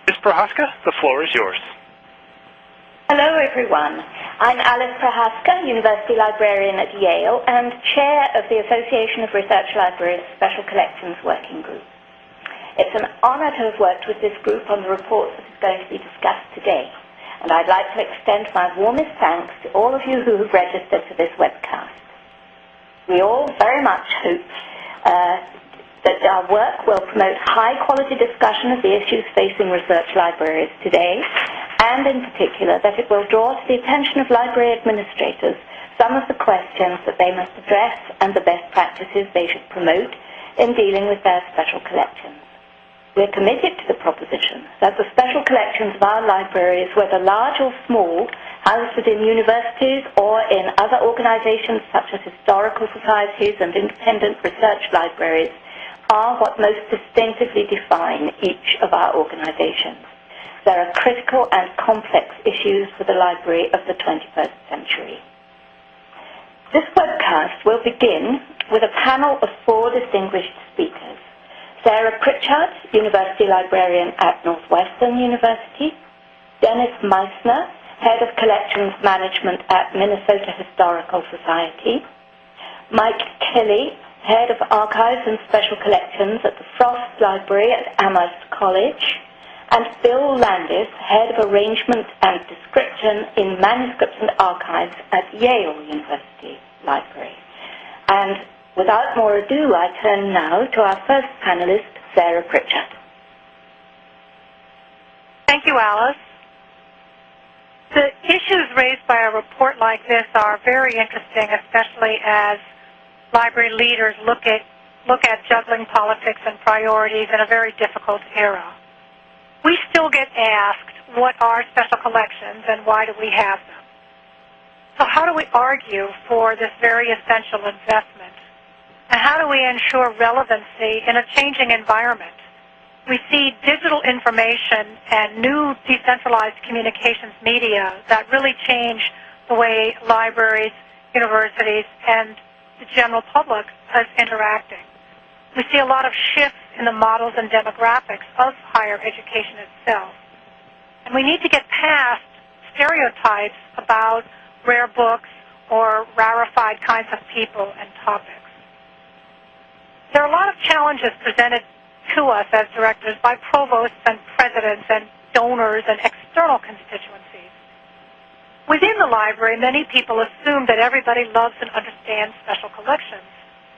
Ms. Prohaska, the floor is yours. Hello, everyone. I'm Alice Prohaska, University Librarian at Yale and Chair of the Association of Research Libraries Special Collections Working Group. It's an honor to have worked with this group on the report that is going to be discussed today, and I'd like to extend my warmest thanks to all of you who have registered for this webcast. We all very much hope that our work will promote high-quality discussion of the issues facing research libraries today, and in particular that it will draw to the attention of library administrators some of the questions that they must address and the best practices they should promote in dealing with their special collections. We're committed to the proposition that the special collections of our libraries, whether large or small, housed within universities or in other organizations such as historical societies and independent research libraries, are what most distinctively define each of our organizations. There are critical and complex issues for the library of the 21st century. This webcast will begin with a panel of 4 distinguished speakers. Sarah Pritchard, University Librarian at Northwestern University, Dennis Meissner, Head of Collections Management at Minnesota Historical Society, Mike Kelly, Head of Archives and Special Collections at the Frost Library at Amherst College, and Bill Landis, Head of Arrangement and Description in Manuscripts and Archives at Yale University Library. And without more ado, I turn now to our first panelist, Sarah Pritchard. Thank you, Alice. The issues raised by a report like this are very interesting, especially as library leaders look at juggling politics and priorities in a very difficult era. We still get asked, what are special collections and why do we have them? So how do we argue for this very essential investment? And how do we ensure relevancy in a changing environment? We see digital information and new decentralized communications media that really change the way libraries, universities, and the general public is interacting. We see a lot of shifts in the models and demographics of higher education itself. And we need to get past stereotypes about rare books or rarefied kinds of people and topics. There are a lot of challenges presented to us as directors by provosts and presidents and donors and external constituencies. Within the library, many people assume that everybody loves and understands special collections.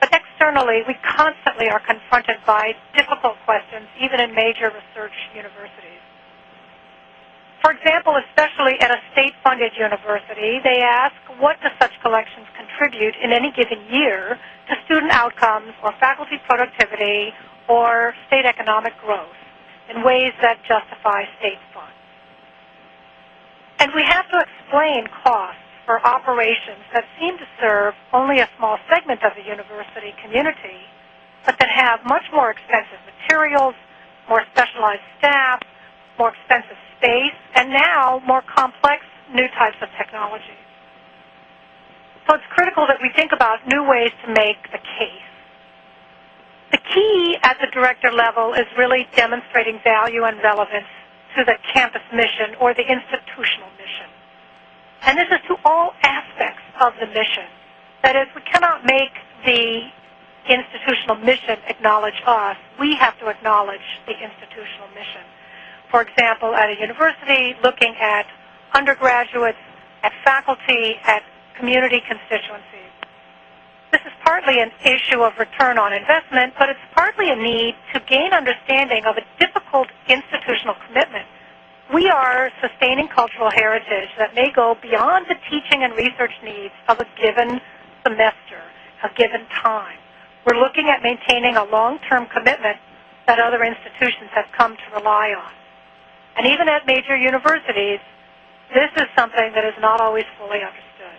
But externally, we constantly are confronted by difficult questions, even in major research universities. For example, especially at a state-funded university, they ask, what do such collections contribute in any given year to student outcomes or faculty productivity or state economic growth in ways that justify state funds? And we have to explain costs for operations that seem to serve only a small segment of the university community, but that have much more expensive materials, more specialized staff, more expensive space, and now more complex new types of technology. So it's critical that we think about new ways to make the case. The key at the director level is really demonstrating value and relevance to the campus mission or the institutional mission. And this is to all aspects of the mission. That is, we cannot make the institutional mission acknowledge us. We have to acknowledge the institutional mission. For example, at a university, looking at undergraduates, at faculty, at community constituencies. This is partly an issue of return on investment, but it's partly a need to gain understanding of a difficult institutional commitment. We are sustaining cultural heritage that may go beyond the teaching and research needs of a given semester, a given time. We're looking at maintaining a long-term commitment that other institutions have come to rely on. And even at major universities, this is something that is not always fully understood.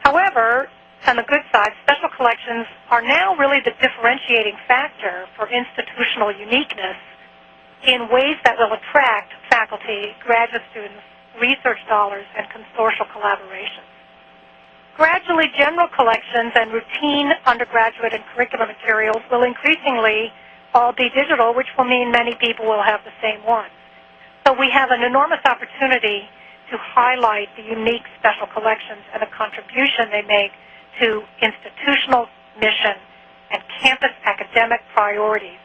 However, on the good side, special collections are now really the differentiating factor for institutional uniqueness in ways that will attract faculty, graduate students, research dollars, and consortial collaborations. Gradually, general collections and routine undergraduate and curriculum materials will increasingly all be digital, which will mean many people will have the same ones. So we have an enormous opportunity to highlight the unique special collections and the contribution they make to institutional mission and campus academic priorities.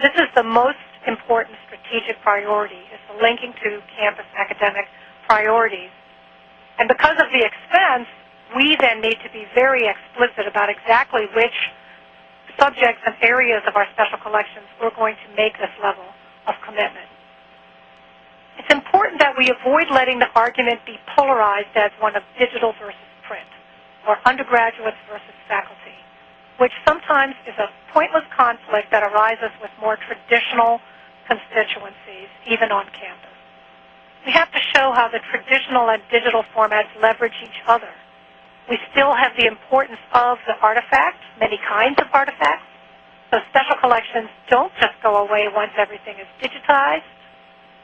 This is the most important strategic priority, is the linking to campus academic priorities. And because of the expense, we then need to be very explicit about exactly which subjects and areas of our special collections we're going to make this level of commitment. It's important that we avoid letting the argument be polarized as one of digital versus print, or undergraduates versus faculty, which sometimes is a pointless conflict that arises with more traditional constituencies, even on campus. We have to show how the traditional and digital formats leverage each other. We still have the importance of the artifact, many kinds of artifacts. So special collections don't just go away once everything is digitized,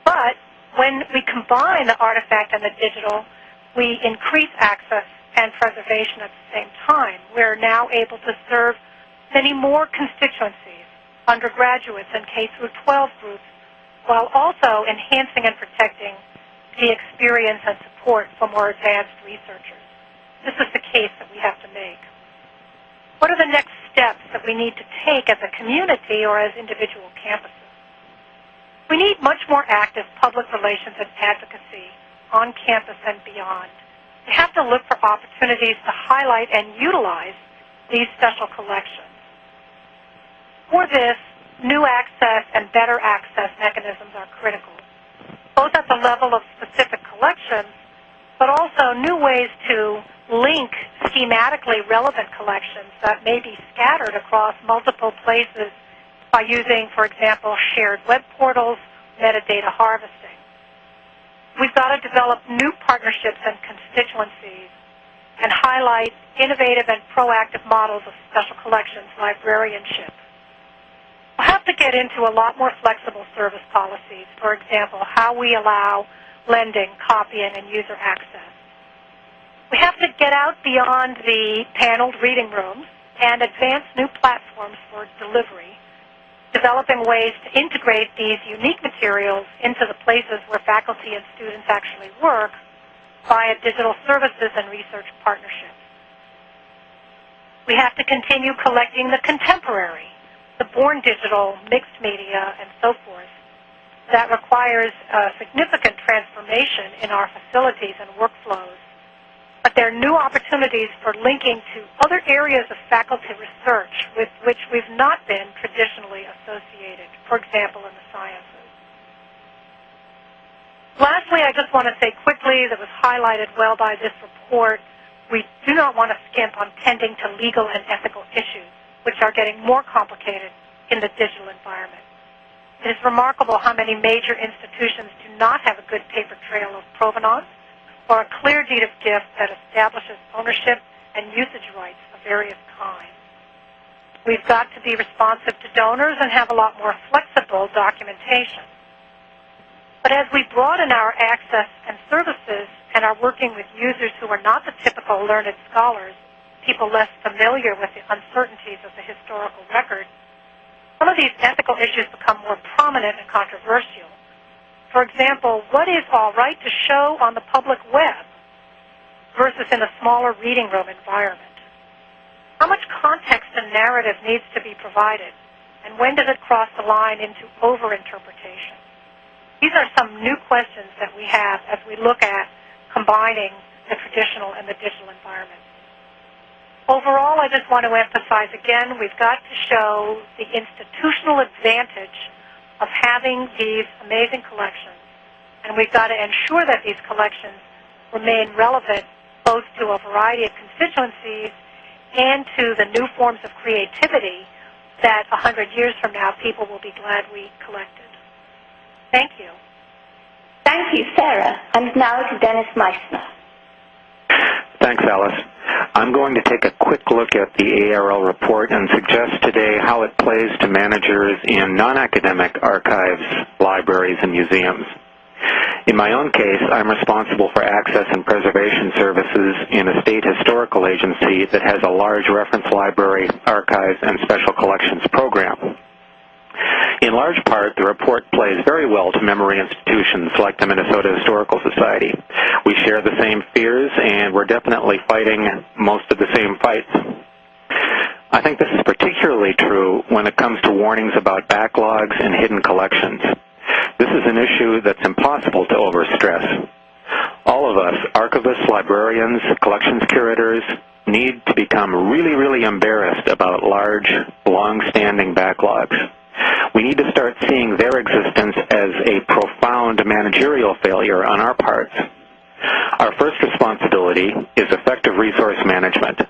but when we combine the artifact and the digital, we increase access and preservation at the same time. We're now able to serve many more constituencies, undergraduates and K-12 groups, while also enhancing and protecting the experience and support for more advanced researchers. This is the case that we have to make. What are the next steps that we need to take as a community or as individual campuses? We need much more active public relations and advocacy on campus and beyond. We have to look for opportunities to highlight and utilize these special collections. For this, new access and better access mechanisms are critical, both at the level of specific collections, but also new ways to link schematically relevant collections that may be scattered across multiple places by using, for example, shared web portals, metadata harvesting. We've got to develop new partnerships and constituencies and highlight innovative and proactive models of special collections librarianship. We'll have to get into a lot more flexible service policies, for example, how we allow lending, copying, and user access. We have to get out beyond the paneled reading rooms and advance new platforms for delivery, developing ways to integrate these unique materials into the places where faculty and students actually work via digital services and research partnerships. We have to continue collecting the contemporary, the born digital, mixed media, and so forth. That requires a significant transformation in our facilities and workflows. But there are new opportunities for linking to other areas of faculty research with which we've not been traditionally associated, for example, in the sciences. Lastly, I just want to say quickly, that was highlighted well by this report, we do not want to skimp on tending to legal and ethical issues, which are getting more complicated in the digital environment. It is remarkable how many major institutions do not have a good paper trail of provenance or a clear deed of gift that establishes ownership and usage rights of various kinds. We've got to be responsive to donors and have a lot more flexible documentation. But as we broaden our access and services and are working with users who are not the typical learned scholars, people less familiar with the uncertainties of the historical record, some of these ethical issues become more prominent and controversial. For example, what is all right to show on the public web versus in a smaller reading room environment? How much context and narrative needs to be provided, and when does it cross the line into overinterpretation? These are some new questions that we have as we look at combining the traditional and the digital environment. Overall, I just want to emphasize again, we've got to show the institutional advantage of having these amazing collections, and we've got to ensure that these collections remain relevant both to a variety of constituencies and to the new forms of creativity that 100 years from now people will be glad we collected. Thank you. Thank you, Sarah. And now to Dennis Meissner. Thanks, Alice. I'm going to take a quick look at the ARL report and suggest today how it plays to managers in non-academic archives, libraries, and museums. In my own case, I'm responsible for access and preservation services in a state historical agency that has a large reference library, archives, and special collections program. In large part, the report plays very well to memory institutions like the Minnesota Historical Society. We share the same fears, and we're definitely fighting most of the same fights. I think this is particularly true when it comes to warnings about backlogs and hidden collections. This is an issue that's impossible to overstress. All of us, archivists, librarians, collections curators, need to become really, really embarrassed about large, long-standing backlogs. We need to start seeing their existence as a profound managerial failure on our parts. Our first responsibility is effective resource management.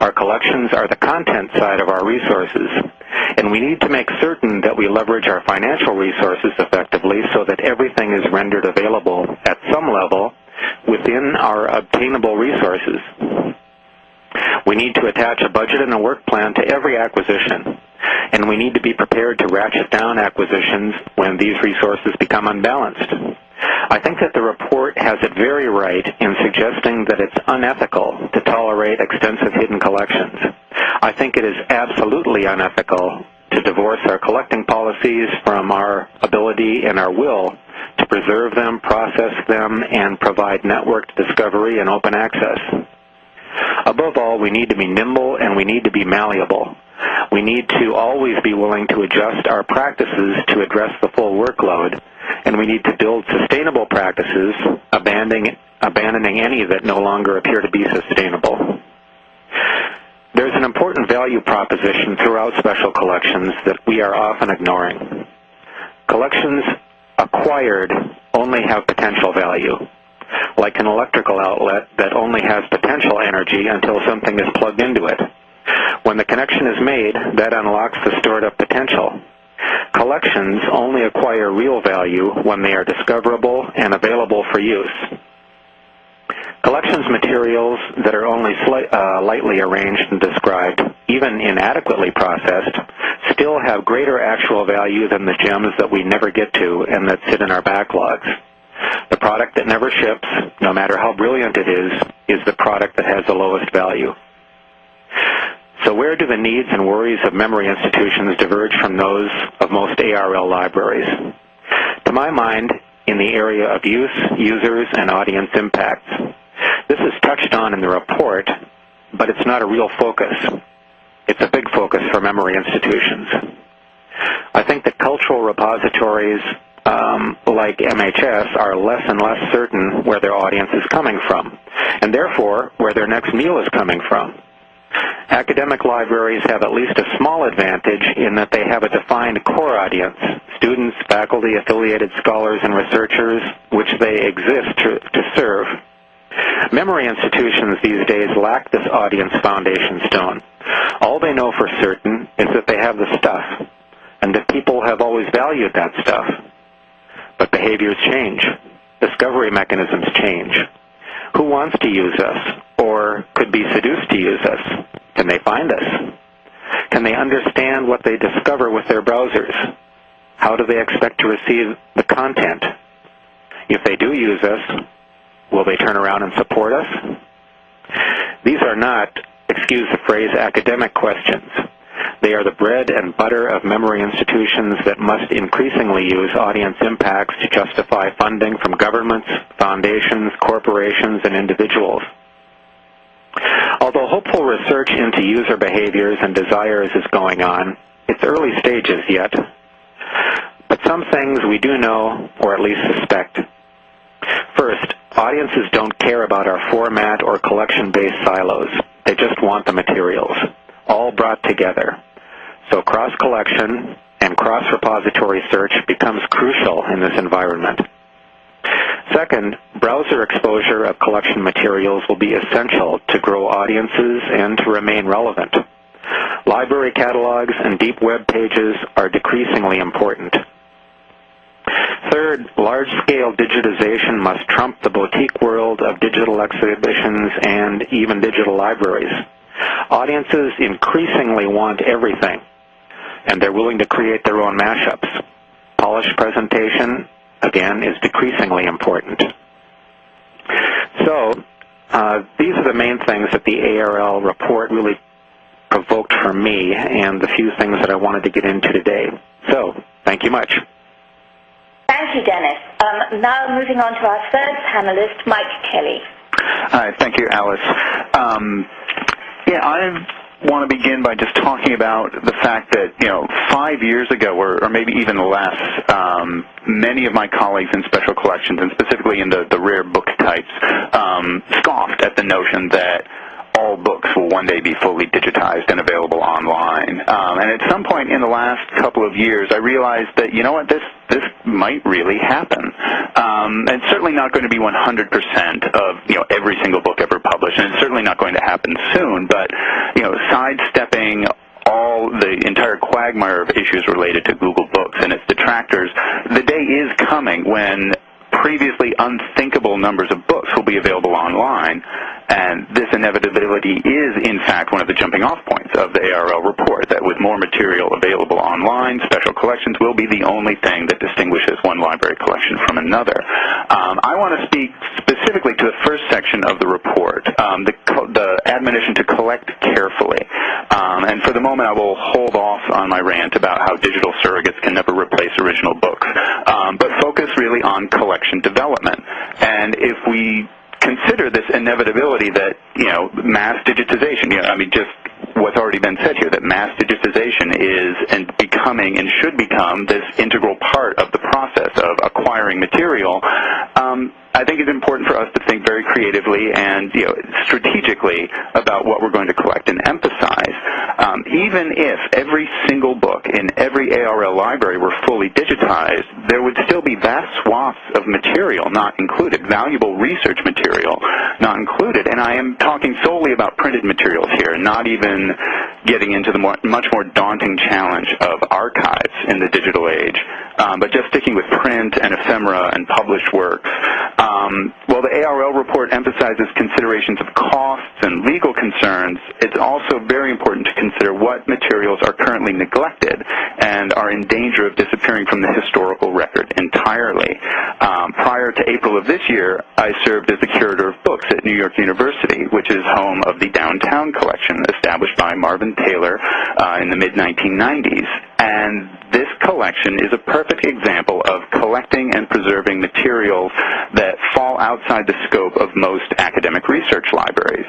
Our collections are the content side of our resources, and we need to make certain that we leverage our financial resources effectively so that everything is rendered available at some level within our obtainable resources. We need to attach a budget and a work plan to every acquisition, and we need to be prepared to ratchet down acquisitions when these resources become unbalanced. I think that the report has it very right in suggesting that it's unethical to tolerate extensive hidden collections. I think it is absolutely unethical to divorce our collecting policies from our ability and our will to preserve them, process them, and provide networked discovery and open access. Above all, we need to be nimble and we need to be malleable. We need to always be willing to adjust our practices to address the full workload, and we need to build sustainable practices, abandoning any that no longer appear to be sustainable. There's an important value proposition throughout special collections that we are often ignoring. Collections acquired only have potential value, like an electrical outlet that only has potential energy until something is plugged into it. When the connection is made, that unlocks the stored-up potential. Collections only acquire real value when they are discoverable and available for use. Collections materials that are only lightly arranged and described, even inadequately processed, still have greater actual value than the gems that we never get to and that sit in our backlogs. The product that never ships, no matter how brilliant it is the product that has the lowest value. So where do the needs and worries of memory institutions diverge from those of most ARL libraries? To my mind, in the area of use, users, and audience impacts. This is touched on in the report, but it's not a real focus. It's a big focus for memory institutions. I think that cultural repositories like MHS are less and less certain where their audience is coming from, and therefore where their next meal is coming from. Academic libraries have at least a small advantage in that they have a defined core audience, students, faculty, affiliated scholars, and researchers, which they exist to serve. Memory institutions these days lack this audience foundation stone. All they know for certain is that they have the stuff, and that people have always valued that stuff. But behaviors change. Discovery mechanisms change. Who wants to use us, or could be seduced to use us? Can they find us? Can they understand what they discover with their browsers? How do they expect to receive the content? If they do use us, will they turn around and support us? These are not, excuse the phrase, academic questions. They are the bread and butter of memory institutions that must increasingly use audience impacts to justify funding from governments, foundations, corporations, and individuals. Although hopeful research into user behaviors and desires is going on, it's early stages yet. But some things we do know, or at least suspect. First, audiences don't care about our format or collection-based silos. They just want the materials, all brought together. So cross-collection and cross-repository search becomes crucial in this environment. Second, browser exposure of collection materials will be essential to grow audiences and to remain relevant. Library catalogs and deep web pages are decreasingly important. Third, large-scale digitization must trump the boutique world of digital exhibitions and even digital libraries. Audiences increasingly want everything, and they're willing to create their own mashups. Polished presentation, again, is decreasingly important. So, these are the main things that the ARL report really provoked for me, and the few things that I wanted to get into today. So, Thank you much. Thank you, Dennis. Now moving on to our third panelist, Mike Kelly. Hi, thank you, Alice. I want to begin by just talking about the fact that, 5 years ago, or maybe even less, many of my colleagues in special collections, and specifically in the rare book types, scoffed at the notion that all books will one day be fully digitized and available online. And at some point in the last couple of years, I realized that, this might really happen. It's certainly not going to be 100% of, every single book ever published, and it's certainly not going to happen soon, but, sidestepping all the entire quagmire of issues related to Google Books and its detractors, the day is coming when previously unthinkable numbers of books will be available online, and this inevitability is, in fact, one of the jumping-off points of the ARL report, that with more material available online, special collections will be the only thing that distinguishes one library collection from another. I want to speak specifically to the first section of the report, the admonition to collect carefully. And for the moment, I will hold off on my rant about how digital surrogates can never replace original books, but focus really on collection development. And if we consider this inevitability that, mass digitization, just what's already been said here, that mass digitization is becoming and should become this integral part of the process of acquiring material, I think it's important for us to think very creatively and strategically about what we're going to collect and emphasize. Even if every single book in every ARL library were fully digitized, there would still be vast swaths of material not included, valuable research material not included. And I am talking solely about printed materials here, not even getting into the much more daunting challenge of archives in the digital age, but just sticking with print and ephemera and published works. While the ARL report emphasizes considerations of costs and legal concerns, it's also very important to consider what materials are currently neglected and are in danger of disappearing from the historical record entirely. Prior to April of this year, I served as the curator of books at New York University, which is home of the Downtown Collection, established by Marvin Taylor in the mid-1990s. And this collection is a perfect example of collecting and preserving materials that fall outside the scope of most academic research libraries.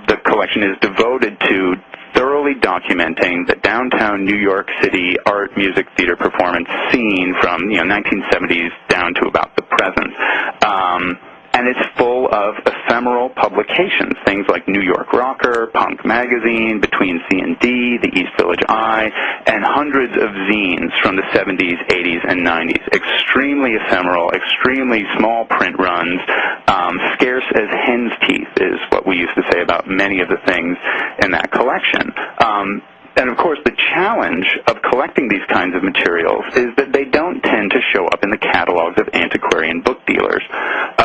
The collection is devoted to thoroughly documenting the downtown New York City art, music, theater performance scene from 1970s down to about the present. And it's full of ephemeral publications, things like New York Rocker, Punk Magazine, Between C and D, the East Village Eye, and hundreds of zines from the 70s, 80s, and 90s. Extremely ephemeral, extremely small print runs, scarce as hen's teeth is what we used to say about many of the things in that collection. And of course, the challenge of collecting these kinds of materials is that they don't tend to show up in the catalogs of antiquarian book dealers.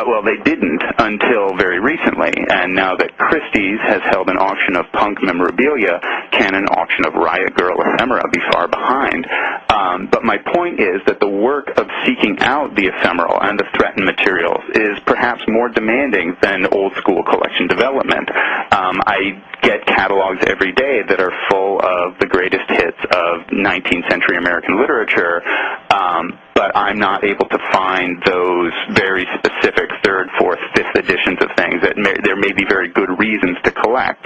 Well, they didn't until very recently, and now that Christie's has held an auction of punk memorabilia, can an auction of Riot Girl ephemera be far behind? But my point is that the work of seeking out the ephemeral and the threatened materials is perhaps more demanding than old-school collection development. I get catalogs every day that are full of the greatest hits of 19th century American literature, but I'm not able to find those very specific third, fourth, fifth editions of things that there may be very good reasons to collect.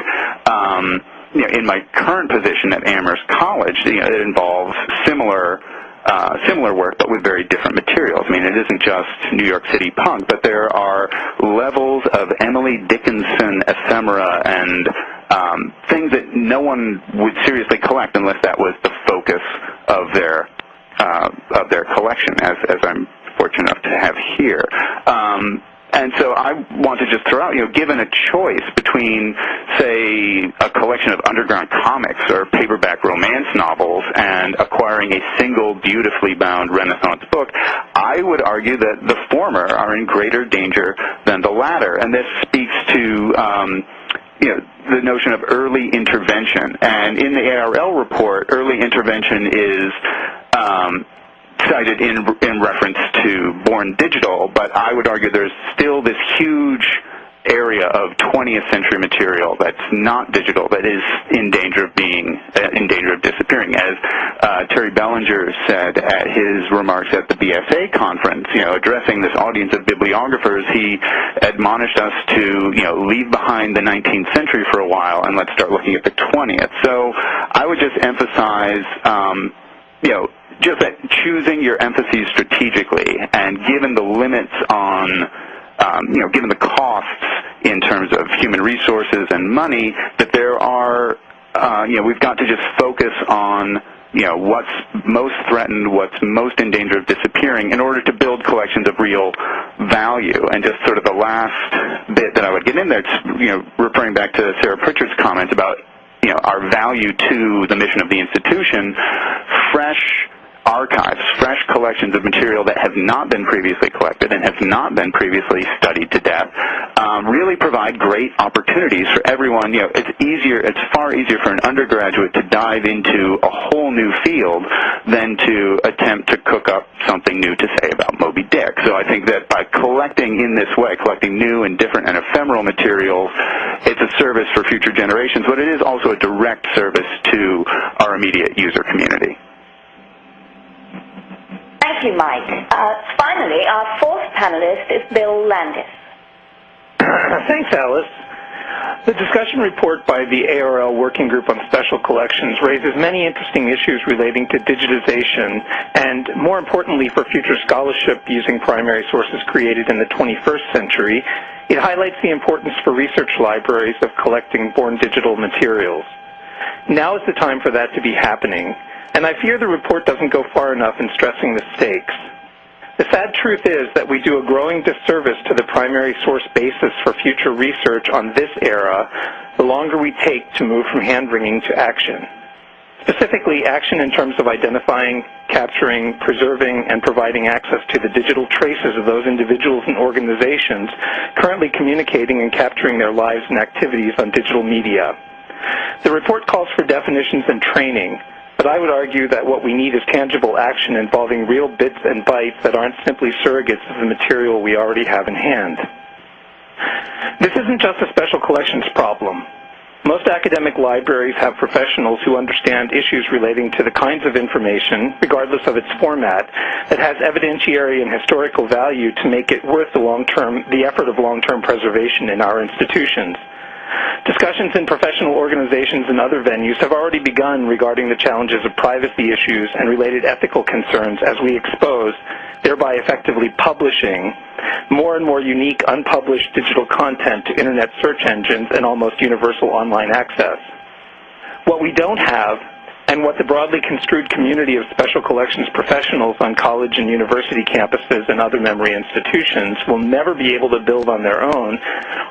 In my current position at Amherst College, it involves similar work, but with very different materials. I mean, it isn't just New York City punk, but there are levels of Emily Dickinson ephemera and things that no one would seriously collect unless that was the focus of their collection, as I'm fortunate enough to have here. And so I want to just throw out, given a choice between, say, a collection of underground comics or paperback romance novels and acquiring a single beautifully bound Renaissance book, I would argue that the former are in greater danger than the latter. And this speaks to the notion of early intervention. And in the ARL report, early intervention is cited in reference to Born Digital, but I would argue there's still this huge area of 20th century material that's not digital that is in danger of disappearing. As Terry Bellinger said at his remarks at the BSA conference, addressing this audience of bibliographers, he admonished us to, leave behind the 19th century for a while and let's start looking at the 20th. So I would just emphasize, just that choosing your emphases strategically, and given the limits on given the costs in terms of human resources and money, that there are, we've got to just focus on, what's most threatened, what's most in danger of disappearing in order to build collections of real value. And just sort of the last bit that I would get in there, referring back to Sarah Pritchard's comment about, our value to the mission of the institution, fresh archives, fresh collections of material that have not been previously collected and have not been previously studied to death, really provide great opportunities for everyone. It's far easier for an undergraduate to dive into a whole new field than to attempt to cook up something new to say about Moby Dick. So I think that by collecting in this way, collecting new and different and ephemeral materials, it's a service for future generations, but it is also a direct service to our immediate user community. Thank you, Mike. Finally, our fourth panelist is Bill Landis. Thanks, Alice. The discussion report by the ARL Working Group on Special Collections raises many interesting issues relating to digitization and, more importantly, for future scholarship using primary sources created in the 21st century. It highlights the importance for research libraries of collecting born digital materials. Now is the time for that to be happening, and I fear the report doesn't go far enough in stressing the stakes. The sad truth is that we do a growing disservice to the primary source basis for future research on this era the longer we take to move from hand-wringing to action. Specifically, action in terms of identifying, capturing, preserving, and providing access to the digital traces of those individuals and organizations currently communicating and capturing their lives and activities on digital media. The report calls for definitions and training, but I would argue that what we need is tangible action involving real bits and bytes that aren't simply surrogates of the material we already have in hand. This isn't just a special collections problem. Most academic libraries have professionals who understand issues relating to the kinds of information, regardless of its format, that has evidentiary and historical value to make it worth the effort of long-term preservation in our institutions. Discussions in professional organizations and other venues have already begun regarding the challenges of privacy issues and related ethical concerns as we expose, thereby effectively publishing, more and more unique unpublished digital content to Internet search engines and almost universal online access. What we don't have, and what the broadly construed community of special collections professionals on college and university campuses and other memory institutions will never be able to build on their own,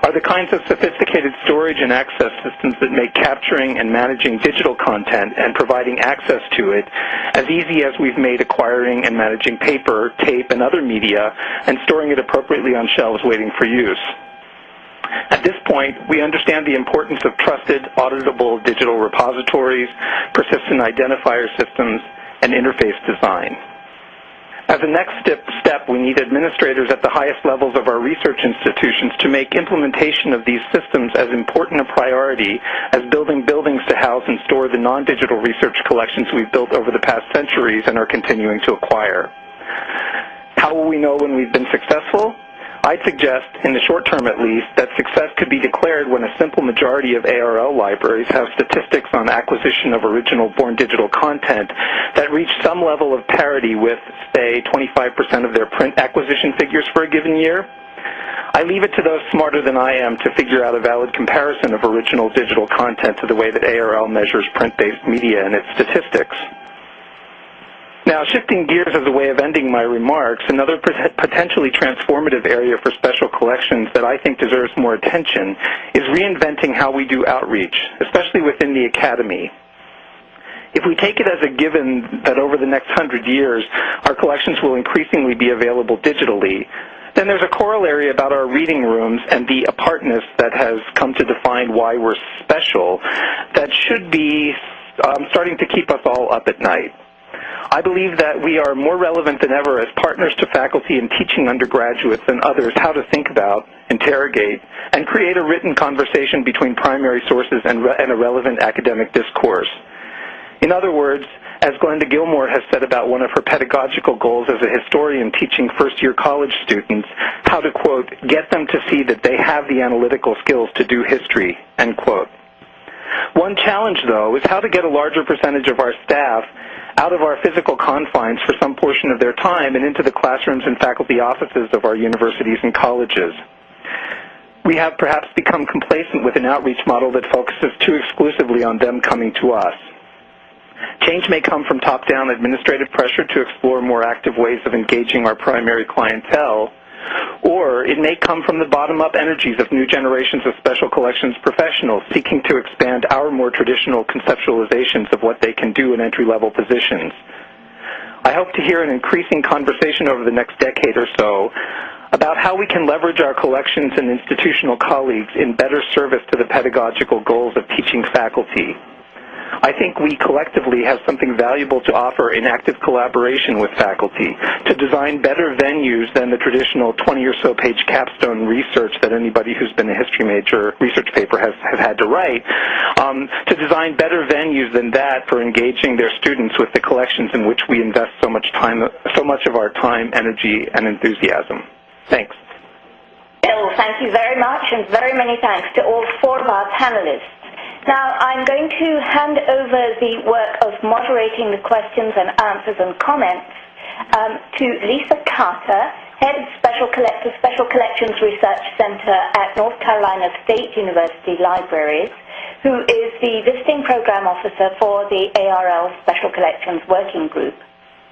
are the kinds of sophisticated storage and access systems that make capturing and managing digital content and providing access to it as easy as we've made acquiring and managing paper, tape, and other media and storing it appropriately on shelves waiting for use. At this point, we understand the importance of trusted, auditable digital repositories, persistent identifier systems, and interface design. As a next step, we need administrators at the highest levels of our research institutions to make implementation of these systems as important a priority as building buildings to house and store the non-digital research collections we've built over the past centuries and are continuing to acquire. How will we know when we've been successful? I'd suggest, in the short term at least, that success could be declared when a simple majority of ARL libraries have statistics on acquisition of original born digital content that reach some level of parity with, say, 25% of their print acquisition figures for a given year. I leave it to those smarter than I am to figure out a valid comparison of original digital content to the way that ARL measures print-based media and its statistics. Now, shifting gears as a way of ending my remarks, another potentially transformative area for special collections that I think deserves more attention is reinventing how we do outreach, especially within the academy. If we take it as a given that over the next 100 years our collections will increasingly be available digitally, then there's a corollary about our reading rooms and the apartness that has come to define why we're special that should be starting to keep us all up at night. I believe that we are more relevant than ever as partners to faculty in teaching undergraduates and others how to think about, interrogate, and create a written conversation between primary sources and a relevant academic discourse. In other words, as Glenda Gilmore has said about one of her pedagogical goals as a historian teaching first-year college students, how to, quote, get them to see that they have the analytical skills to do history, end quote. One challenge, though, is how to get a larger percentage of our staff out of our physical confines for some portion of their time and into the classrooms and faculty offices of our universities and colleges. We have perhaps become complacent with an outreach model that focuses too exclusively on them coming to us. Change may come from top-down administrative pressure to explore more active ways of engaging our primary clientele, or it may come from the bottom-up energies of new generations of special collections professionals seeking to expand our more traditional conceptualizations of what they can do in entry-level positions. I hope to hear an increasing conversation over the next decade or so about how we can leverage our collections and institutional colleagues in better service to the pedagogical goals of teaching faculty. I think we collectively have something valuable to offer in active collaboration with faculty to design better venues than the traditional 20 or so page capstone research that anybody who's been a history major research paper has had to write, to design better venues than that for engaging their students with the collections in which we invest so much of our time, energy, and enthusiasm. Thanks. Bill, thank you very much, and very many thanks to all four of our panelists. Now, I'm going to hand over the work of moderating the questions and answers and comments to Lisa Carter, Head of Special Collections Research Center at North Carolina State University Libraries, who is the Visiting Program Officer for the ARL Special Collections Working Group.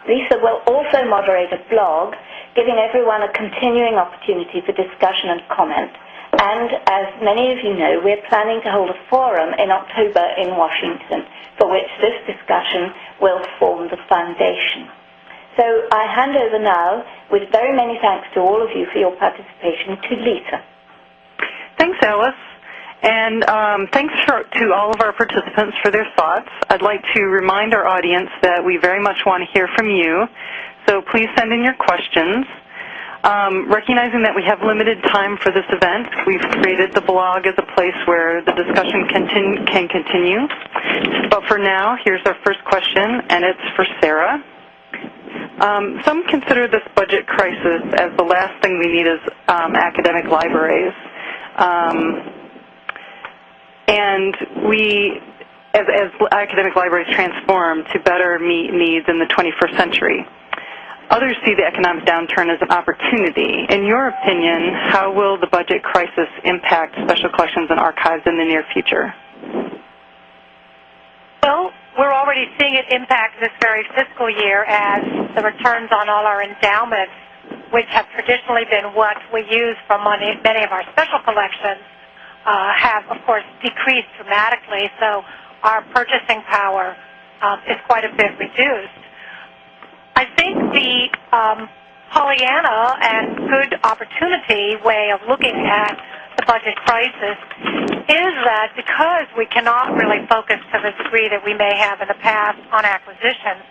Lisa will also moderate a blog, giving everyone a continuing opportunity for discussion and comment. And as many of you know, we're planning to hold a forum in October in Washington, for which this discussion will form the foundation. So I hand over now, with very many thanks to all of you for your participation, to Lisa. Thanks, Alice. And thanks to all of our participants for their thoughts. I'd like to remind our audience that we very much want to hear from you, so please send in your questions. Recognizing that we have limited time for this event, we've created the blog as a place where the discussion can continue. But for now, here's our first question, and it's for Sarah. Some consider this budget crisis as the last thing we need as academic libraries. And we, as academic libraries transform to better meet needs in the 21st century. Others see the economic downturn as an opportunity. In your opinion, how will the budget crisis impact special collections and archives in the near future? Well, we're already seeing it impact this very fiscal year as the returns on all our endowments, which have traditionally been what we use for many of our special collections, have, of course, decreased dramatically. So our purchasing power is quite a bit reduced. I think the Pollyanna and good opportunity way of looking at the budget crisis is that because we cannot really focus to the degree that we may have in the past on acquisitions,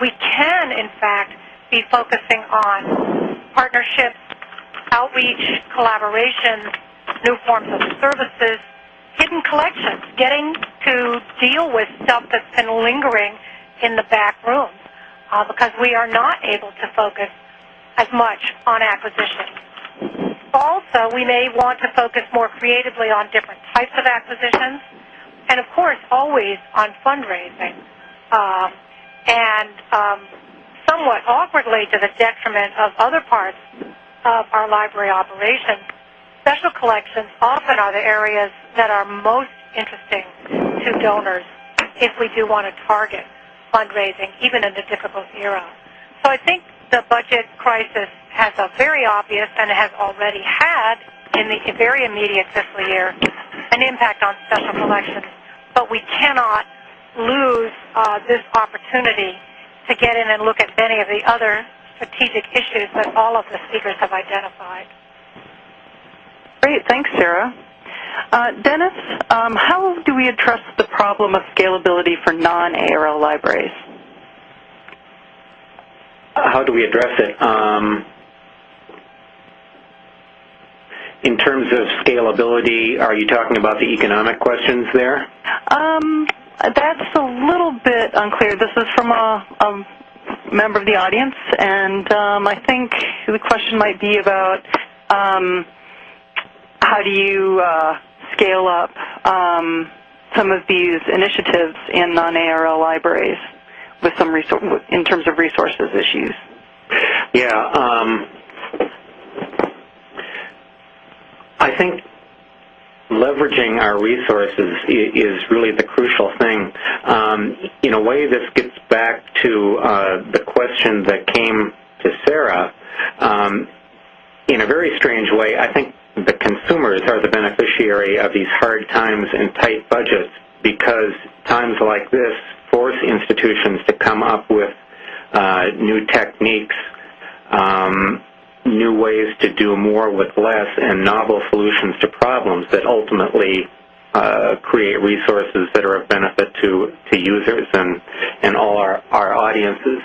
we can, in fact, be focusing on partnerships, outreach, collaboration, new forms of services, hidden collections, getting to deal with stuff that's been lingering in the back rooms. Because we are not able to focus as much on acquisitions. Also, we may want to focus more creatively on different types of acquisitions, and of course, always on fundraising. And somewhat awkwardly to the detriment of other parts of our library operations, special collections often are the areas that are most interesting to donors if we do want to target fundraising, even in a difficult era. So I think the budget crisis has a very obvious, and has already had in the very immediate fiscal year, an impact on special collections. But we cannot lose this opportunity to get in and look at many of the other strategic issues that all of the speakers have identified. Great, thanks, Sarah. Dennis, how do we address the problem of scalability for non-ARL libraries? how do we address it? In terms of scalability, are you talking about the economic questions there? That's a little bit unclear. This is from a member of the audience, and I think the question might be about how do you scale up some of these initiatives in non-ARL libraries with some in terms of resources issues. Yeah, I think leveraging our resources is really the crucial thing. In a way, this gets back to the question that came to Sarah. In a very strange way, I think the consumers are the beneficiary of these hard times and tight budgets, because times like this force institutions to come up with new techniques, new ways to do more with less, and novel solutions to problems that ultimately create resources that are of benefit to users and all our audiences.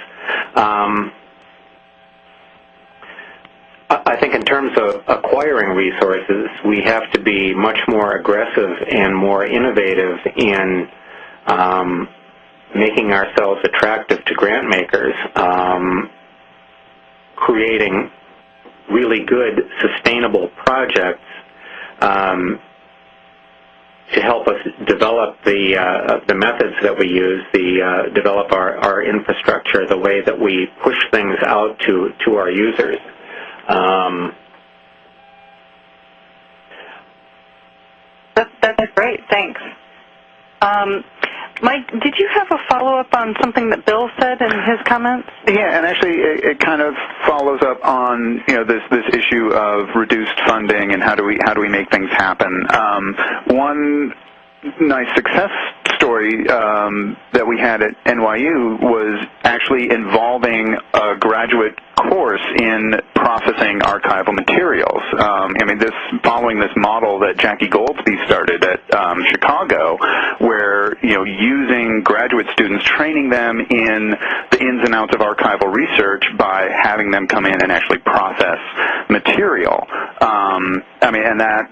I think in terms of acquiring resources, we have to be much more aggressive and more innovative in making ourselves attractive to grant makers, creating really good, sustainable projects to help us develop the methods that we use, develop our infrastructure, the way that we push things out to our users. That's great. Thanks. Mike, did you have a follow-up on something that Bill said in his comments? Yeah, and actually it kind of follows up on this issue of reduced funding and how do we make things happen. One nice success story that we had at NYU was actually involving a graduate course in processing archival materials. Following this model that Jackie Goldsby started at Chicago, where using graduate students, training them in the ins and outs of archival research by having them come in and actually process material. And that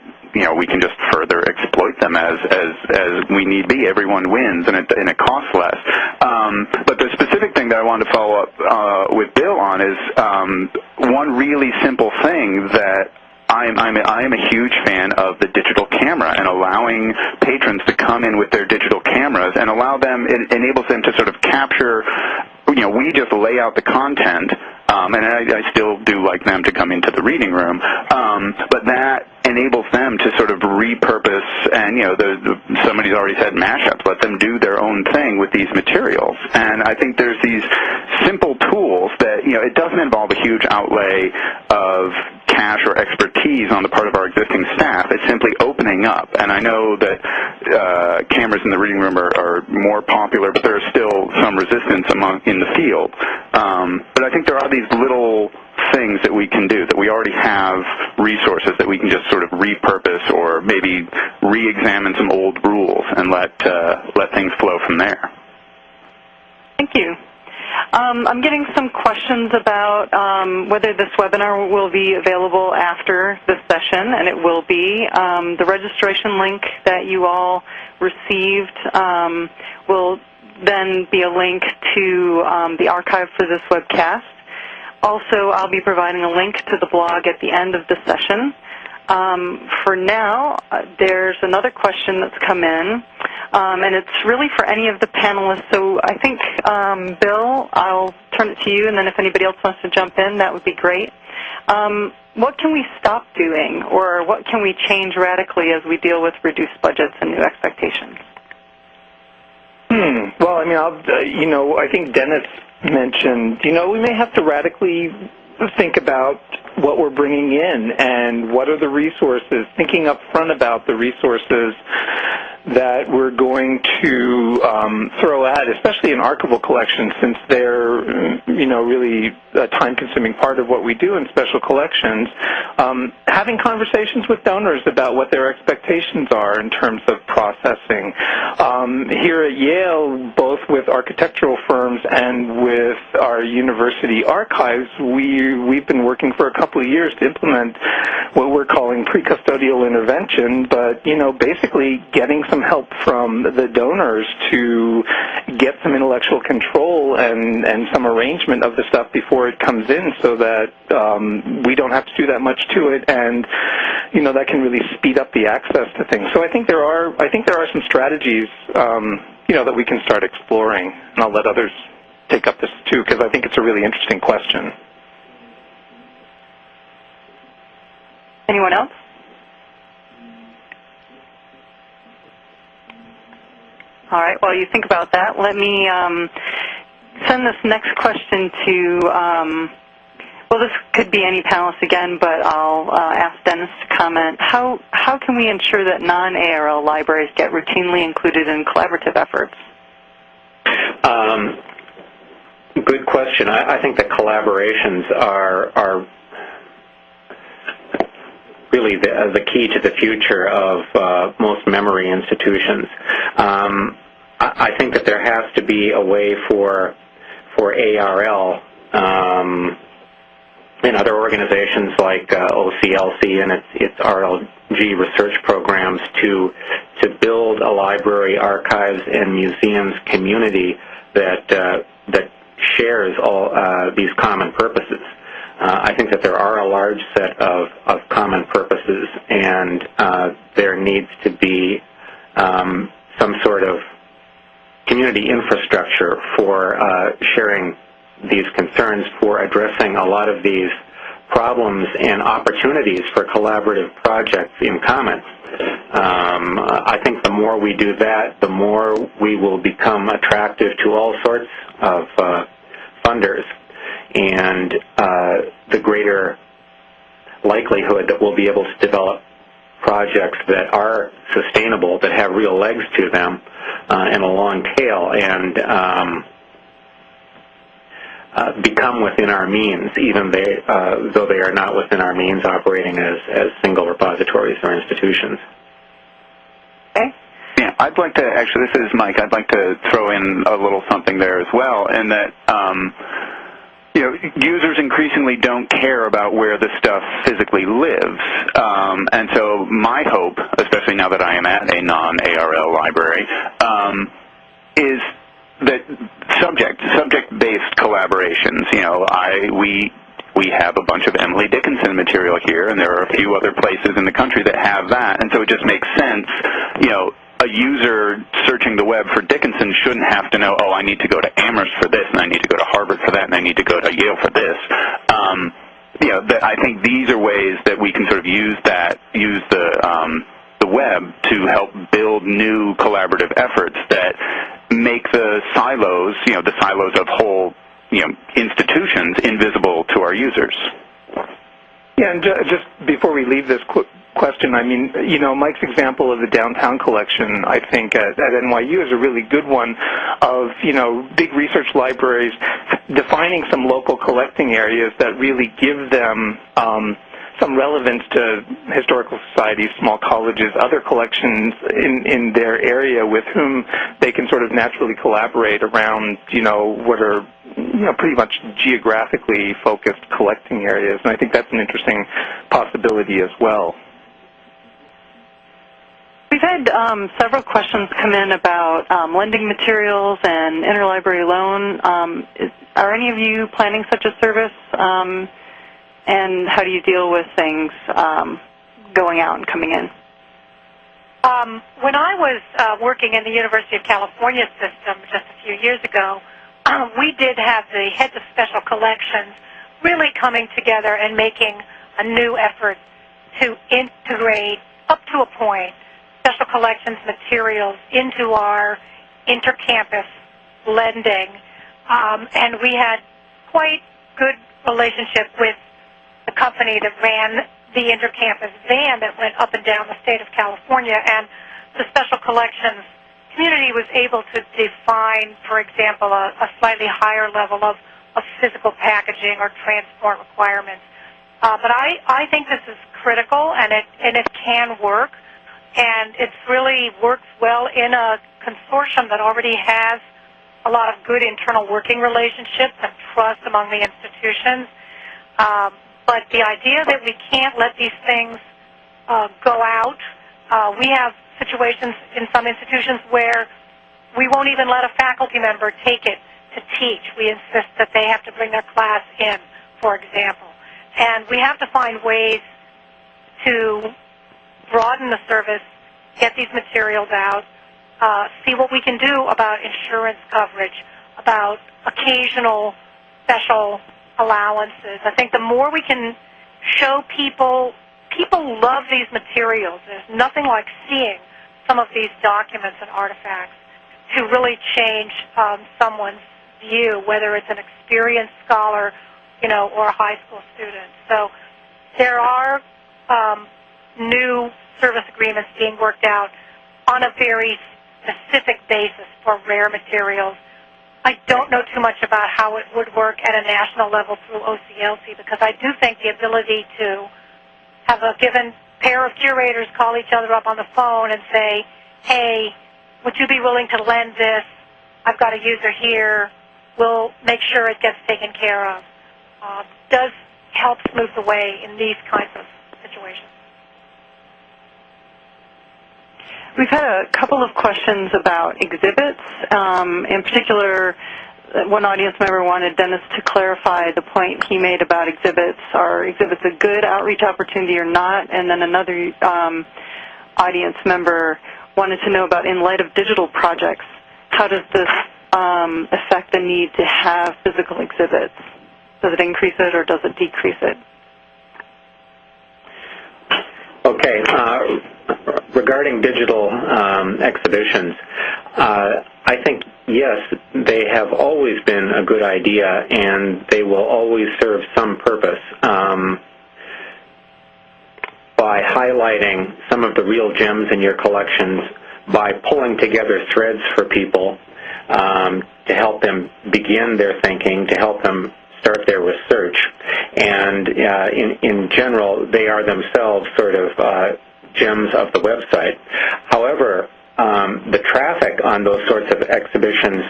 we can just further exploit them as we need be. Everyone wins, and it costs less. But the specific thing that I wanted to follow up with Bill on is one really simple thing that I am a huge fan of the digital camera and allowing patrons to come in with their digital cameras and allow them. It enables them to sort of capture. We just lay out the content, and I still do like them to come into the reading room, but that enables them to sort of repurpose, and somebody's already said mashups, let them do their own thing with these materials. And I think there's these simple tools that, it doesn't involve a huge outlay of cash or expertise on the part of our existing staff. It's simply opening up. And I know that cameras in the reading room are more popular, but there is still some resistance in the field. But I think there are these little things that we can do, that we already have resources that we can just sort of repurpose or maybe re-examine some old rules and let things flow from there. Thank you. I'm getting some questions about whether this webinar will be available after this session, and it will be. The registration link that you all received will then be a link to the archive for this webcast. Also, I'll be providing a link to the blog at the end of the session. For now, there's another question that's come in, and it's really for any of the panelists. So I think, Bill, I'll turn it to you, and then if anybody else wants to jump in, that would be great. What can we stop doing, or what can we change radically as we deal with reduced budgets and new expectations? Well, I think Dennis mentioned, we may have to radically think about what we're bringing in and what are the resources, thinking up front about the resources that we're going to throw at, especially in archival collections, since they're, really a time-consuming part of what we do in special collections, having conversations with donors about what their expectations are in terms of processing. Here at Yale, both with architectural firms and with our university archives, we've been working for a couple of years to implement what we're calling pre-custodial intervention, but, basically getting some help from the donors to get some intellectual control and some arrangement of the stuff before it comes in so that we don't have to do that much to it, and, that can really speed up the access to things. So I think there are some strategies, that we can start exploring, and I'll let others take up this too, because I think it's a really interesting question. Anyone else? All right, while you think about that, let me send this next question to, this could be any panelist again, but I'll ask Dennis to comment. How can we ensure that non-ARL libraries get routinely included in collaborative efforts? Good question. I think that collaborations are really the key to the future of most memory institutions. I think that there has to be a way for ARL and other organizations like OCLC and its RLG research programs to build a library, archives, and museums community that shares all these common purposes. I think that there are a large set of common purposes, and there needs to be some sort of community infrastructure for sharing these concerns, for addressing a lot of these problems and opportunities for collaborative projects in common. I think the more we do that, the more we will become attractive to all sorts of funders, and the greater likelihood that we'll be able to develop projects that are sustainable, that have real legs to them, and a long tail, and become within our means, even though they are not within our means, operating as single repositories or institutions. Okay. Yeah, I'd like to, actually, this is Mike, I'd like to throw in a little something there as well, in that users increasingly don't care about where the stuff physically lives. And so my hope, especially now that I am at a non-ARL library, is that subject-based collaborations. We have a bunch of Emily Dickinson material here, and there are a few other places in the country that have that, and so it just makes sense, a user searching the web for Dickinson shouldn't have to know, I need to go to Amherst for this, and I need to go to Harvard for that, and I need to go to Yale for this. I think these are ways that we can sort of use the web to help build new collaborative efforts that make the silos, the silos of whole, institutions invisible to our users. Yeah, and just before we leave this question, Mike's example of the downtown collection, I think, at NYU is a really good one of, big research libraries defining some local collecting areas that really give them some relevance to historical societies, small colleges, other collections in their area with whom they can sort of naturally collaborate around, what are, pretty much geographically focused collecting areas. And I think that's an interesting possibility as well. We've had several questions come in about lending materials and interlibrary loan. Are any of you planning such a service? And how do you deal with things going out and coming in? When I was working in the University of California system just a few years ago, we did have the heads of special collections really coming together and making a new effort to integrate, up to a point, special collections materials into our intercampus lending. And we had quite good relationship with the company that ran the intercampus van that went up and down the state of California. And the special collections community was able to define, for example, a slightly higher level of physical packaging or transport requirements. But I think this is critical, and it can work, and it's really works well in a consortium that already has a lot of good internal working relationships and trust among the institutions. But the idea that we can't let these things go out, we have situations in some institutions where we won't even let a faculty member take it to teach. We insist that they have to bring their class in, for example. And we have to find ways to broaden the service, get these materials out, see what we can do about insurance coverage, about occasional special allowances. I think the more we can show people love these materials. There's nothing like seeing some of these documents and artifacts to really change someone's view, whether it's an experienced scholar, or a high school student. So there are new service agreements being worked out on a very specific basis for rare materials. I don't know too much about how it would work at a national level through OCLC, because I do think the ability to have a given pair of curators call each other up on the phone and say, hey, would you be willing to lend this? I've got a user here. We'll make sure it gets taken care of. Does help smooth the way in these kinds of situations. We've had a couple of questions about exhibits. In particular, one audience member wanted Dennis to clarify the point he made about exhibits. Are exhibits a good outreach opportunity or not? And then another audience member wanted to know about, in light of digital projects, how does this affect the need to have physical exhibits? Does it increase it or does it decrease it? Okay. Regarding digital exhibitions, I think, yes, they have always been a good idea, and they will always serve some purpose by highlighting some of the real gems in your collections, by pulling together threads for people to help them begin their thinking, to help them start their research. And in general, they are themselves sort of gems of the website. However, the traffic on those sorts of exhibitions,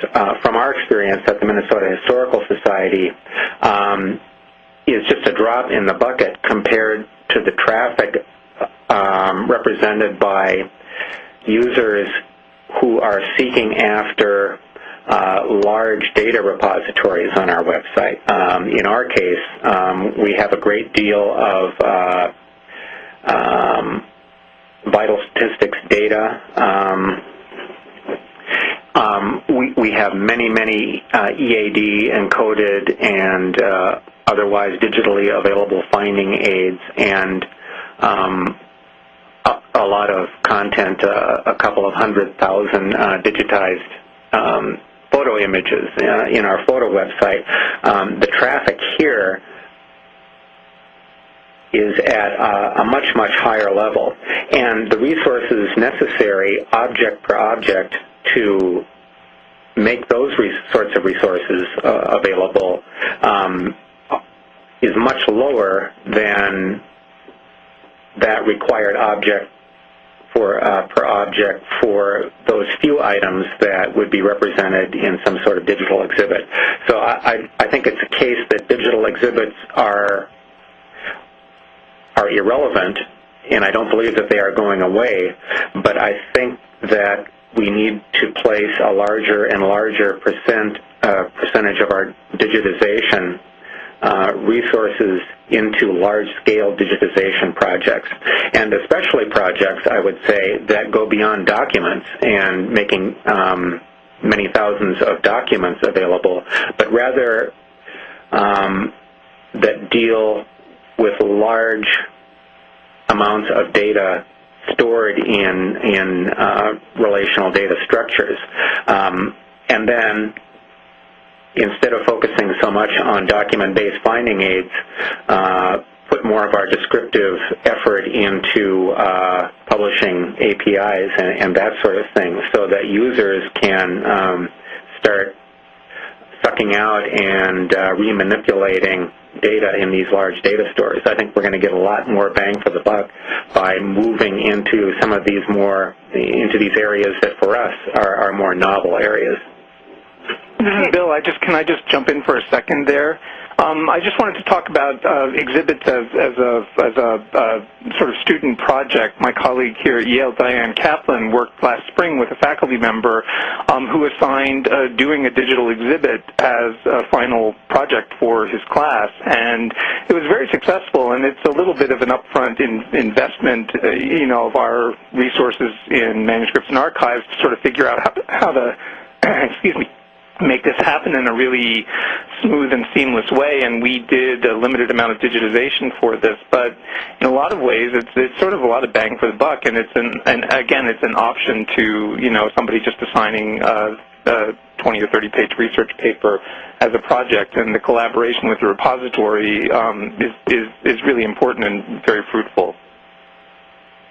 from our experience at the Minnesota Historical Society, is just a drop in the bucket compared to the traffic represented by users who are seeking after large data repositories on our website. In our case, we have a great deal of vital statistics data. We have many EAD encoded and otherwise digitally available finding aids, and a lot of content, a couple of 100,000 digitized photo images in our photo website. The traffic here is at a much higher level, and the resources necessary, object per object, to make those sorts of resources available is much lower than that required object per object for those few items that would be represented in some sort of digital exhibit. So I think it's a case that digital exhibits are irrelevant, and I don't believe that they are going away, but I think that we need to place a larger and larger percentage of our digitization resources into large-scale digitization projects, and especially projects, I would say, that go beyond documents and making many thousands of documents available, but rather that deal with large amounts of data stored in relational data structures. And then, instead of focusing so much on document-based finding aids, put more more of our descriptive effort into publishing APIs and that sort of thing, so that users can start sucking out and remanipulating data in these large data stores. I think we're going to get a lot more bang for the buck by moving into some of these into these areas that for us are more novel areas. This is Bill. Can I just jump in for a second there? I just wanted to talk about exhibits as a sort of student project. My colleague here at Yale, Diane Kaplan, worked last spring with a faculty member who assigned doing a digital exhibit as a final project for his class, and it was very successful. And it's a little bit of an upfront investment, of our resources in manuscripts and archives to sort of figure out how to make this happen in a really smooth and seamless way, and we did a limited amount of digitization for this. But in a lot of ways, it's sort of a lot of bang for the buck, and again, it's an option to somebody just assigning a 20 or 30-page research paper as a project, and the collaboration with the repository is really important and very fruitful.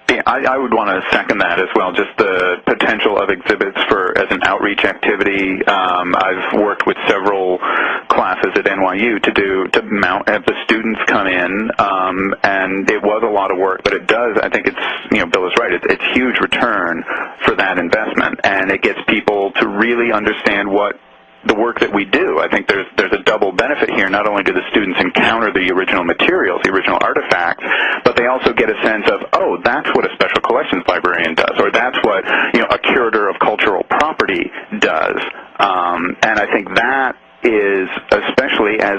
Yeah, I would want to second that as well, just the potential of exhibits as an outreach activity. I've worked with several classes at NYU to have the students come in, and it was a lot of work, but it does, I think Bill is right, it's huge return for that investment, and it gets people to really understand what the work that we do. I think there's a double benefit here. Not only do the students encounter the original materials, the original artifacts, but they also get a sense of, oh, that's what a special collections librarian does, or that's what a curator of cultural property does. And I think that is, especially as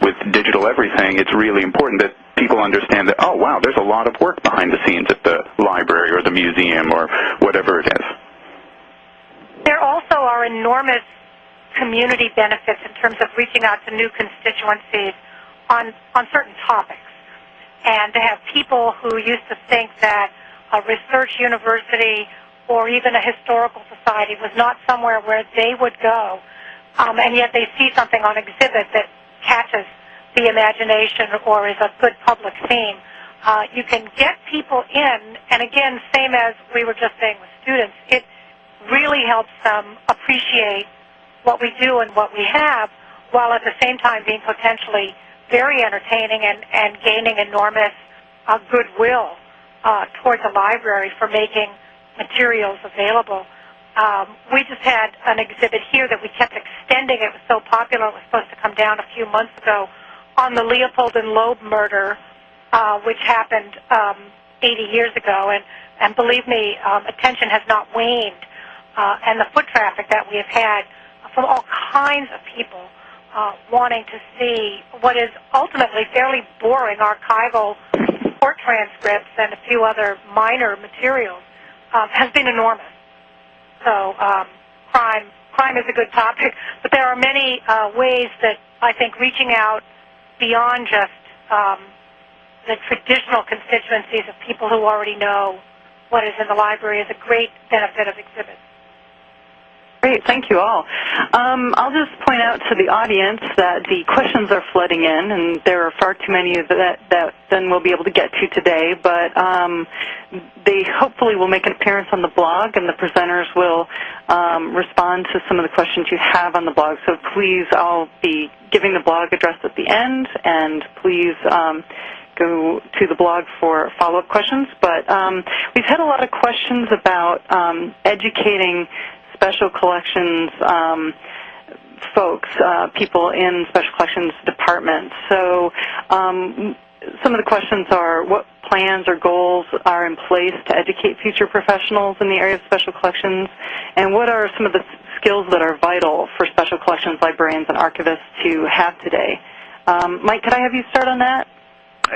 with digital everything, it's really important that people understand that, oh, wow, there's a lot of work behind the scenes at the library or the museum or whatever it is. There also are enormous community benefits in terms of reaching out to new constituencies on certain topics. And to have people who used to think that a research university or even a historical society was not somewhere where they would go, and yet they see something on exhibit that catches the imagination or is a good public theme, you can get people in, and again, same as we were just saying with students, it really helps them appreciate what we do and what we have, while at the same time being potentially very entertaining and gaining enormous goodwill towards the library for making materials available. We just had an exhibit here that we kept extending. It was so popular it was supposed to come down a few months ago on the Leopold and Loeb murder, which happened 80 years ago. And believe me, attention has not waned. And the foot traffic that we have had from all kinds of people wanting to see what is ultimately fairly boring archival court transcripts and a few other minor materials has been enormous. So crime is a good topic, but there are many ways that I think reaching out beyond just the traditional constituencies of people who already know what is in the library is a great benefit of exhibits. Great, thank you all. I'll just point out to the audience that the questions are flooding in, and there are far too many that then we'll be able to get to today, but they hopefully will make an appearance on the blog, and the presenters will respond to some of the questions you have on the blog. So please, I'll be giving the blog address at the end, and please go to the blog for follow-up questions. But we've had a lot of questions about educating special collections folks, people in special collections departments. So some of the questions are, what plans or goals are in place to educate future professionals in the area of special collections, and what are some of the skills that are vital for special collections librarians and archivists to have today? Mike, could I have you start on that?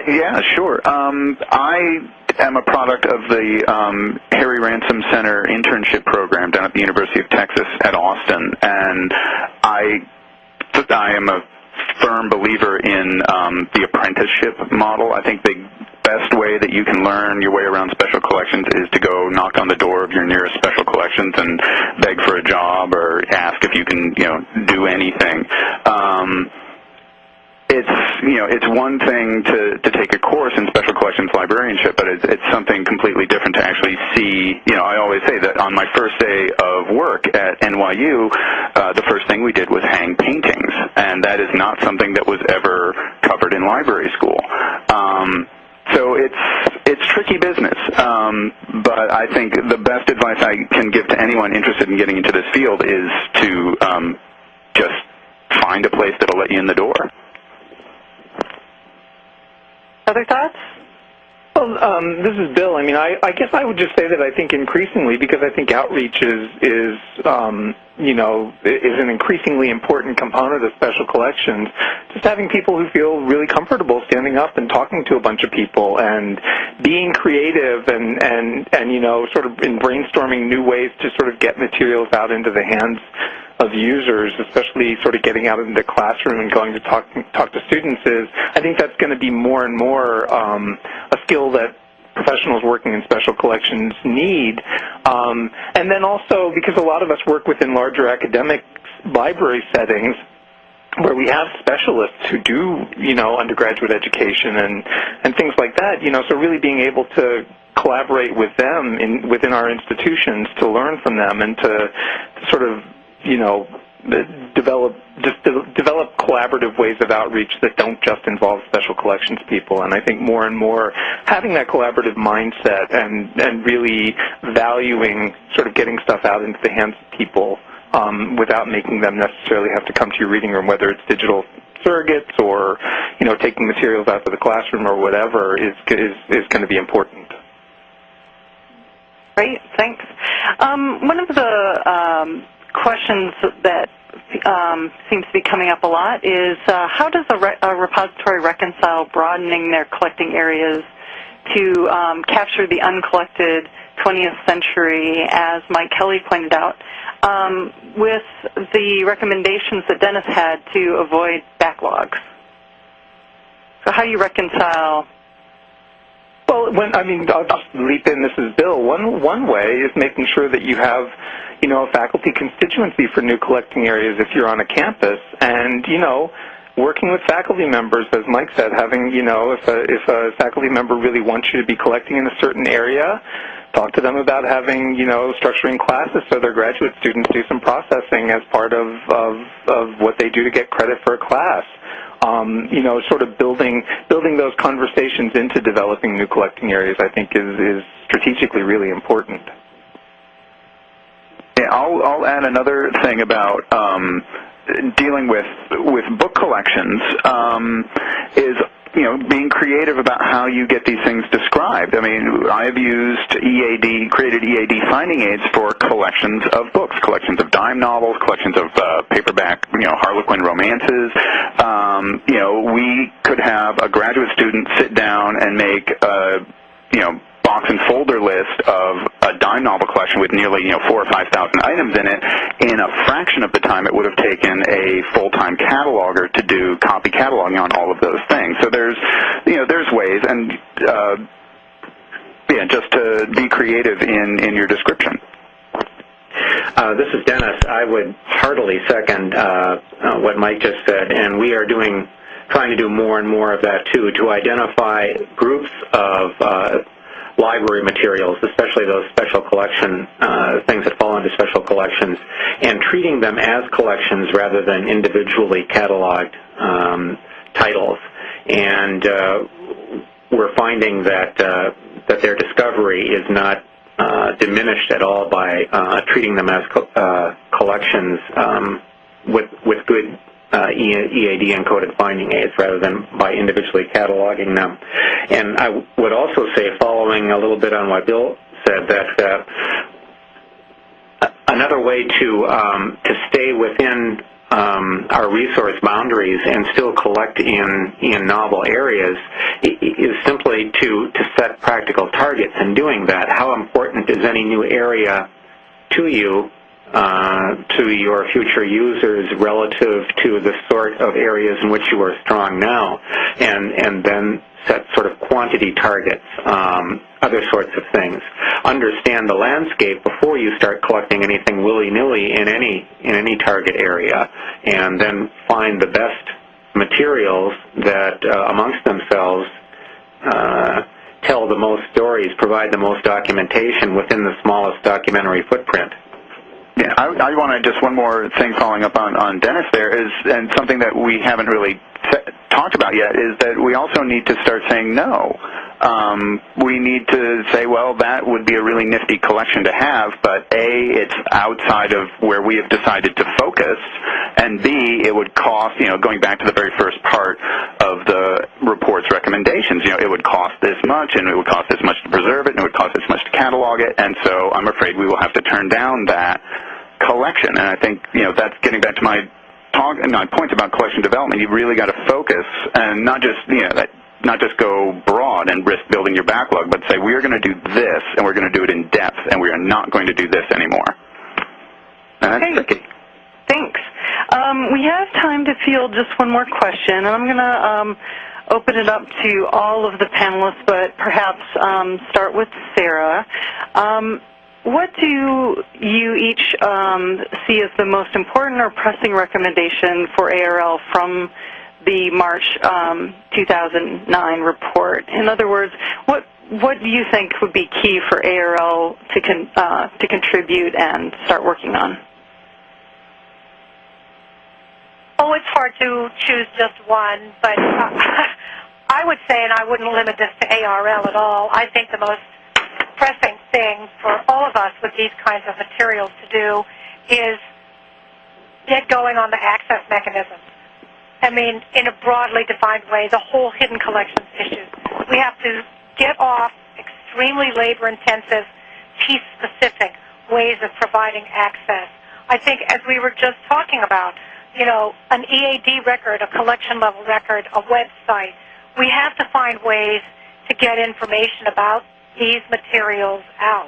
Yeah, sure. I am a product of the Harry Ransom Center internship program down at the University of Texas at Austin, and I am a firm believer in the apprenticeship model. I think the best way that you can learn your way around special collections is to go knock on the door of your nearest special collections and beg for a job or ask if you can, do anything. it's one thing to take a course in special collections librarianship, but it's something completely different to actually see. I always say that on my first day of work at NYU, the first thing we did was hang paintings, and that is not something that was ever covered in library school. So it's tricky business, but I think the best advice I can give to anyone interested in getting into this field is to just find a place that'll let you in the door. Other thoughts? Well, this is Bill. I mean, I guess I would just say that I think increasingly, because I think outreach is an increasingly important component of special collections, just having people who feel really comfortable standing up and talking to a bunch of people and being creative and sort of in brainstorming new ways to sort of get materials out into the hands of users, especially sort of getting out into the classroom and going to talk to students I think that's going to be more and more a skill that professionals working in special collections need. And then also, because a lot of us work within larger academic library settings where we have specialists who do, undergraduate education and things like that, so really being able to collaborate with them within our institutions to learn from them and to sort of develop collaborative ways of outreach that don't just involve special collections people. And I think more and more having that collaborative mindset and really valuing sort of getting stuff out into the hands of people without making them necessarily have to come to your reading room, whether it's digital surrogates or taking materials out to the classroom or whatever, is going to be important. Great, thanks. One of the questions that seems to be coming up a lot is how does a repository reconcile broadening their collecting areas to capture the uncollected 20th century, as Mike Kelly pointed out, with the recommendations that Dennis had to avoid backlogs? So how do you reconcile? Well, I'll just leap in. This is Bill. One way is making sure that you have, a faculty constituency for new collecting areas if you're on a campus, and working with faculty members, as Mike said, having if a faculty member really wants you to be collecting in a certain area, talk to them about having structuring classes so their graduate students do some processing as part of what they do to get credit for a class. Sort of building those conversations into developing new collecting areas, I think, is strategically really important. Yeah, I'll add another thing about dealing with book collections is being creative about how you get these things described. I mean, I've used created EAD finding aids for collections of books, collections of dime novels, collections of paperback, Harlequin romances. We could have a graduate student sit down and make a, box and folder list of a dime novel collection with nearly 4,000 or 5,000 items in it in a fraction of the time it would have taken a full-time cataloger to do copy cataloging on all of those things. So there's ways, and just to be creative in your description. This is Dennis. I would heartily second what Mike just said, and we are trying to do more and more of that too, to identify groups of library materials, especially those special collection things that fall into special collections, and treating them as collections rather than individually cataloged titles. And we're finding that their discovery is not diminished at all by treating them as collections with good EAD encoded finding aids rather than by individually cataloging them. And I would also say, following a little bit on what Bill said, that another way to stay within our resource boundaries and still collect in novel areas is simply to set practical targets. In doing that, how important is any new area to you, to your future users, relative to the sort of areas in which you are strong now, and then set sort of quantity targets, other sorts of things. Understand the landscape before you start collecting anything willy-nilly in any target area, and then find the best materials that, amongst themselves, tell the most stories, provide the most documentation within the smallest documentary footprint. Yeah, I want to just one more thing following up on Dennis there is, and something that we haven't really talked about yet, is that we also need to start saying no. We need to say, well, that would be a really nifty collection to have, but A, it's outside of where we have decided to focus, and B, it would cost, going back to the very first part of the report's recommendations, it would cost this much, and it would cost this much to preserve it, and it would cost this much to catalog it, and so I'm afraid we will have to turn down that collection. And I think, that's getting back to my point about collection development. You've really got to focus and not just go broad and risk building your backlog, but say, we are going to do this, and we're going to do it in depth, and we are not going to do this anymore. And that's tricky. Thanks. We have time to field just one more question, and I'm going to open it up to all of the panelists, but perhaps start with Sarah. What do you each see as the most important or pressing recommendation for ARL from the March 2009 report? In other words, what do you think would be key for ARL to contribute and start working on? Oh, it's hard to choose just one, but I would say, and I wouldn't limit this to ARL at all, I think the most pressing thing for all of us with these kinds of materials to do is get going on the access mechanisms. I mean, in a broadly defined way, the whole hidden collections issue. We have to get off extremely labor-intensive, piece-specific ways of providing access. I think, as we were just talking about, an EAD record, a collection-level record, a website, we have to find ways to get information about these materials out.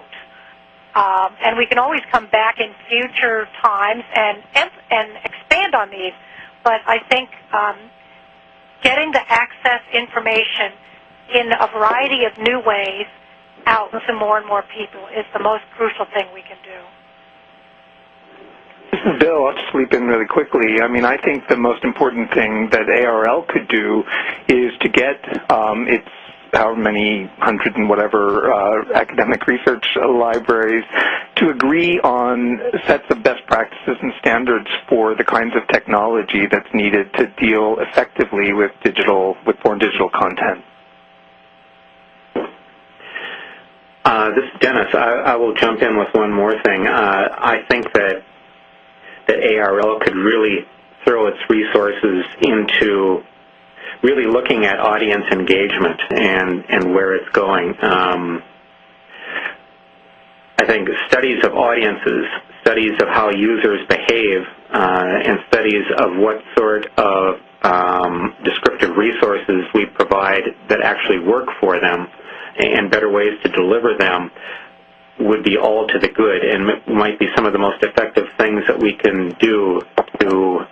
And we can always come back in future times and expand on these. But I think getting the access information in a variety of new ways out to more and more people is the most crucial thing we can do. This is Bill. I'll just leap in really quickly. I mean, I think the most important thing that ARL could do is to get its however many hundred and whatever academic research libraries to agree on sets of best practices and standards for the kinds of technology that's needed to deal effectively with foreign digital content. This is Dennis. I will jump in with one more thing. I think that ARL could really throw its resources into really looking at audience engagement and where it's going. I think studies of audiences, studies of how users behave, and studies of what sort of descriptive resources we provide that actually work for them and better ways to deliver them would be all to the good and might be some of the most effective things that we can do to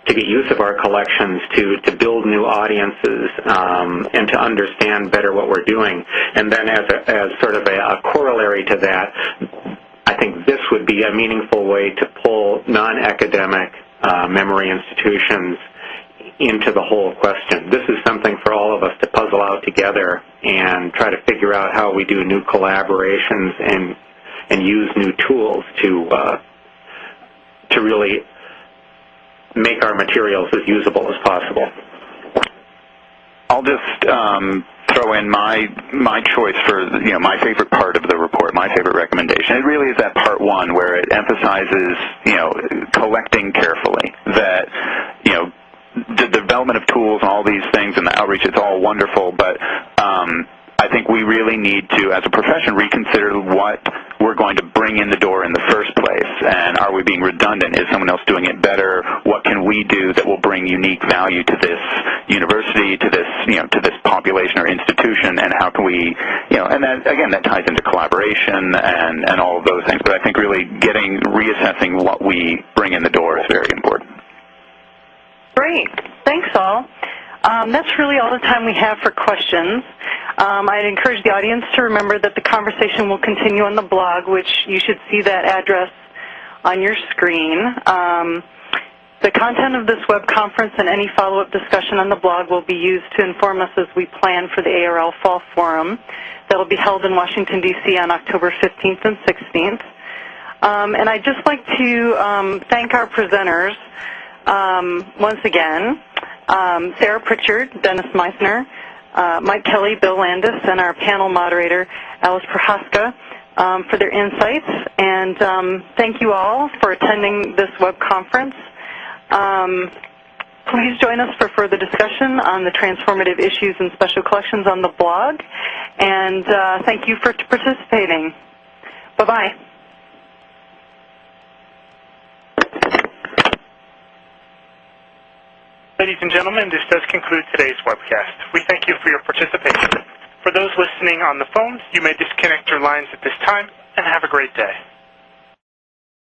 get use of our collections to build new audiences and to understand better what we're doing. And then as sort of a corollary to that, I think this would be a meaningful way to pull non-academic memory institutions into the whole question. This is something for all of us to puzzle out together and try to figure out how we do new collaborations and use new tools to really make our materials as usable as possible. I'll just throw in my choice for my favorite part of the report, my favorite recommendation. It really is that part one where it emphasizes collecting carefully. That the development of tools and all these things and the outreach, it's all wonderful, but I think we really need to, as a profession, reconsider what we're going to bring in the door in the first place. And are we being redundant? Is someone else doing it better? What can we do that will bring unique value to this university, to this, to this population or institution? And how can we, and that, again, that ties into collaboration and all of those things. But I think really reassessing what we bring in the door is very important. Great. Thanks, all. That's really all the time we have for questions. I'd encourage the audience to remember that the conversation will continue on the blog, which you should see that address on your screen. The content of this web conference and any follow-up discussion on the blog will be used to inform us as we plan for the ARL Fall Forum that will be held in Washington, D.C. on October 15th and 16th. And I'd just like to thank our presenters once again, Sarah Pritchard, Dennis Meissner, Mike Kelly, Bill Landis, and our panel moderator, Alice Prohaska, for their insights. And thank you all for attending this web conference. Please join us for further discussion on the transformative issues and special collections on the blog. And thank you for participating. Bye-bye. Ladies and gentlemen, this does conclude today's webcast. We thank you for your participation. For those listening on the phones, you may disconnect your lines at this time, and have a great day.